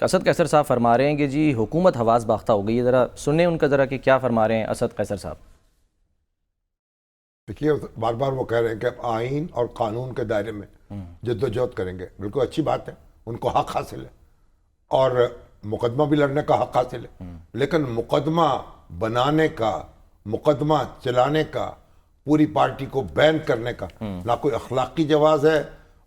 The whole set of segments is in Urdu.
اسد قیصر صاحب فرما رہے ہیں کہ جی حکومت حواس باختہ ہو گئی ہے. ذرا سنیں ان کا ذرا کہ کیا فرما رہے ہیں اسد قیصر صاحب. دیکھیے بار بار وہ کہہ رہے ہیں کہ اب آئین اور قانون کے دائرے میں جدوجہد کریں گے. بالکل اچھی بات ہے, ان کو حق حاصل ہے اور مقدمہ بھی لڑنے کا حق حاصل ہے, لیکن مقدمہ بنانے کا, مقدمہ چلانے کا, پوری پارٹی کو بین کرنے کا نہ کوئی اخلاقی جواز ہے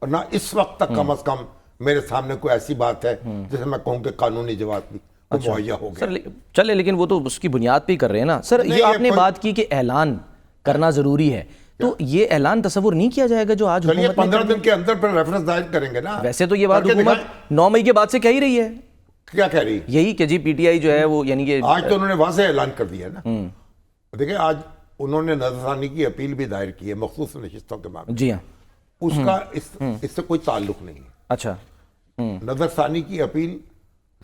اور نہ اس وقت تک کم از کم میرے سامنے کوئی ایسی بات ہے جسے میں کہوں کہ قانونی جواز بھی مہیا ہو گیا. سر چلے, لیکن وہ تو اس کی بنیاد پہ ہی کر رہے ہیں نا سر. یہ آپ نے بات کی کہ اعلان کرنا ضروری ہے, تو یہ اعلان تصور نہیں کیا جائے گا جو آج چلیے حکومت 15 دن کے اندر پھر ریفرنس دائر کریں گے نا. ویسے تو یہ بات حکومت 9 مئی کے بعد سے کہہ ہی رہی ہے. کیا کہہ رہی؟ یہی کہ جی پی ٹی آئی جو ہے وہ یعنی کہ آج تو انہوں نے واضح اعلان کر دیا نا. دیکھیں آج انہوں نے نظر ثانی کی اپیل بھی دائر کی ہے مخصوص نشستوں کے معاملے. جی ہاں, اس کا اس سے کوئی تعلق نہیں ہے. اچھا, نظر ثانی کی اپیل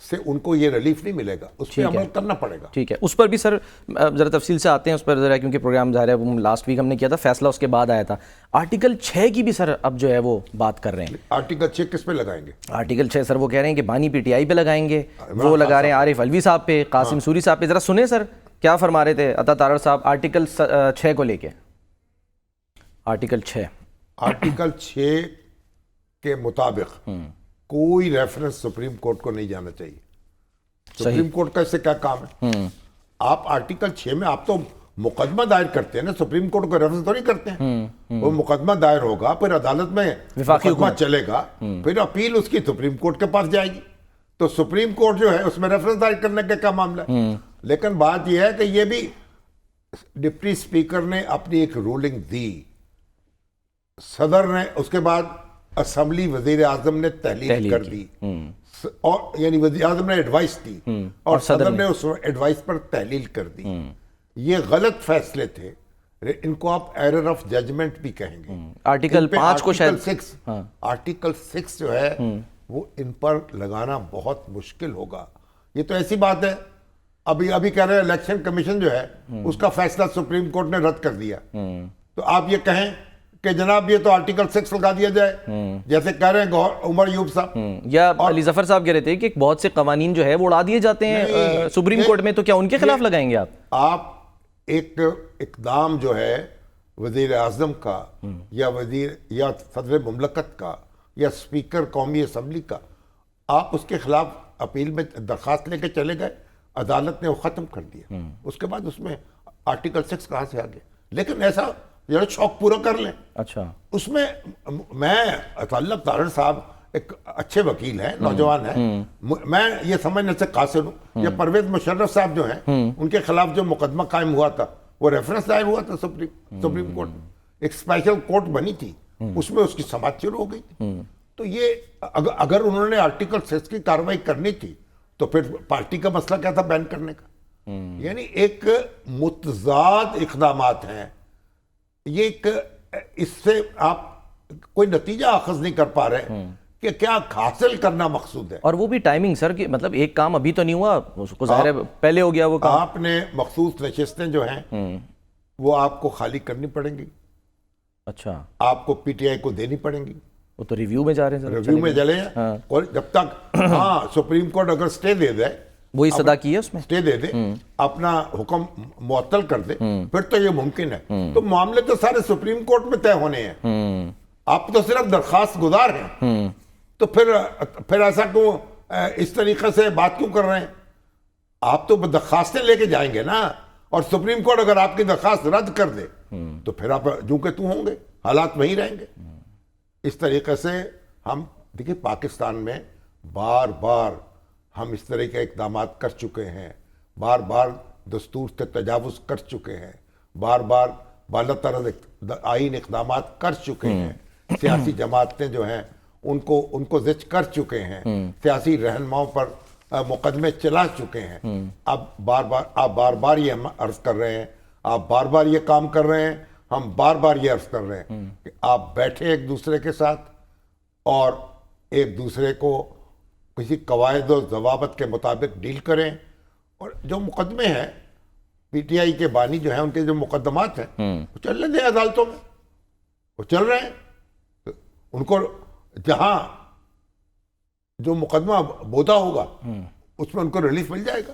سے ان کو یہ ریلیف نہیں ملے گا, اس پہ عمل کرنا پڑے گا. ٹھیک ہے, اس پر بھی سر ذرا تفصیل سے آتے ہیں اس پر ذرا, کیونکہ پروگرام ظاہر ہے لاسٹ ویک ہم نے کیا تھا, فیصلہ اس کے بعد آیا تھا. آرٹیکل 6 کی بھی سر اب جو ہے وہ بات کر رہے ہیں. آرٹیکل 6 کس پہ لگائیں گے؟ آرٹیکل 6 سر وہ کہہ رہے ہیں کہ بانی پی ٹی آئی پہ لگائیں گے, وہ لگا رہے ہیں عارف علوی صاحب پہ, قاسم سوری صاحب پہ. ذرا سنیں سر کیا فرما رہے تھے عطا تارڑ صاحب آرٹیکل 6 کو لے کے. آرٹیکل 6 کے مطابق کوئی ریفرنس سپریم کورٹ کو نہیں جانا چاہیے. سپریم کورٹ کا اس سے کیا کام ہے؟ آپ آرٹیکل 6 میں آپ تو مقدمہ دائر کرتے ہیں نا, سپریم کورٹ کو ریفرنس تو نہیں کرتے ہیں. وہ مقدمہ دائر ہوگا, پھر عدالت میں مقدمہ چلے گا, پھر اپیل اس کی سپریم کورٹ کے پاس جائے گی. تو سپریم کورٹ جو ہے اس میں ریفرنس دائر کرنے کا کیا معاملہ ہے؟ لیکن بات یہ ہے کہ یہ بھی ڈپٹی اسپیکر نے اپنی ایک رولنگ دی, صدر نے اس کے بعد اسمبلی وزیر اعظم نے تحلیل کر دی, اور یعنی وزیر اعظم نے ایڈوائس دی اور صدر نے اس ایڈوائس پر تحلیل کر دی. یہ غلط فیصلے تھے, ان کو آپ ایرر آف ججمنٹ بھی کہیں گے. آرٹیکل 5 کو شاید آرٹیکل 6 جو ہے وہ ان پر لگانا بہت مشکل ہوگا. یہ تو ایسی بات ہے, ابھی کہہ رہے ہیں الیکشن کمیشن جو ہے اس کا فیصلہ سپریم کورٹ نے رد کر دیا, تو آپ یہ کہیں کہ جناب یہ تو آرٹیکل 6 لگا دیا جائے, جیسے کہہ رہے ہیں عمر ایوب صاحب یا علی ظفر صاحب کہہ رہے تھے کہ بہت سے قوانین جو ہے وہ اڑا دیے جاتے ہیں سپریم کورٹ میں, تو کیا ان کے خلاف لگائیں گے آپ؟ آپ ایک اقدام جو ہے وزیر اعظم کا یا صدر مملکت کا یا اسپیکر قومی اسمبلی کا, آپ اس کے خلاف اپیل میں درخواست لے کے چلے گئے, عدالت نے وہ ختم کر دیا, اس کے بعد اس میں آرٹیکل 6 کہاں سے آ گیا؟ لیکن ایسا شوق پورا کر لیں. اچھا, اس میں عطا تارڑ صاحب ایک اچھے وکیل ہیں, نوجوان ہیں, میں یہ سمجھنے سے قاصر ہوں. یا پرویز مشرف صاحب جو ہیں ان کے خلاف جو مقدمہ قائم ہوا تھا وہ ریفرنس دائر ہوا تھا سپریم کورٹ میں, ایک اسپیشل کورٹ بنی تھی, اس میں اس کی سماعت شروع ہو گئی تھی. تو یہ اگر انہوں نے آرٹیکل 6 کی کارروائی کرنی تھی تو پھر پارٹی کا مسئلہ کیا تھا بین کرنے کا؟ یعنی ایک متضاد اقدامات ہیں یہ, اس سے آپ کوئی نتیجہ اخذ نہیں کر پا رہے کہ کیا حاصل کرنا مقصود ہے. اور وہ بھی ٹائمنگ سر, کہ مطلب ایک کام ابھی تو نہیں ہوا, اس کو ظاہر ہے پہلے ہو گیا وہ کام. آپ نے مخصوص نشستیں جو ہیں وہ آپ کو خالی کرنی پڑیں گی. اچھا, آپ کو پی ٹی آئی کو دینی پڑیں گی. وہ تو ریویو میں جا رہے ہیں, ریویو میں چلے ہیں, اور جب تک سپریم کورٹ اگر سٹے دے دے, وہی صدا کی ہے اس میں, سٹے دے دے, اپنا حکم معطل کر دے, پھر تو یہ ممکن ہے. تو معاملے تو سارے سپریم کورٹ میں طے ہونے ہیں, آپ تو صرف درخواست گزار ہیں. تو پھر ایسا کیوں اس طریقے سے بات کیوں کر رہے ہیں؟ آپ تو درخواستیں لے کے جائیں گے نا, اور سپریم کورٹ اگر آپ کی درخواست رد کر دے تو پھر آپ جو کہ تو ہوں گے, حالات وہی رہیں گے. اس طریقے سے ہم دیکھیں پاکستان میں بار بار ہم اس طرح کے اقدامات کر چکے ہیں, بار بار دستور سے تجاوز کر چکے ہیں, بار بار بالا تر آئین اقدامات کر چکے ہیں, سیاسی جماعتیں جو ہیں ان کو زچ کر چکے ہیں, سیاسی رہنماؤں پر مقدمے چلا چکے ہیں. اب بار بار یہ عرض کر رہے ہیں, آپ بار بار یہ کام کر رہے ہیں, ہم بار بار یہ عرض کر رہے ہیں کہ آپ بیٹھے ایک دوسرے کے ساتھ اور ایک دوسرے کو کسی قواعد و ضوابط کے مطابق ڈیل کریں. اور جو مقدمے ہیں پی ٹی آئی کے بانی جو ہیں ان کے جو مقدمات ہیں وہ چلنے دیں عدالتوں میں, وہ چل رہے ہیں. ان کو جہاں جو مقدمہ بودا ہوگا اس میں ان کو ریلیف مل جائے گا.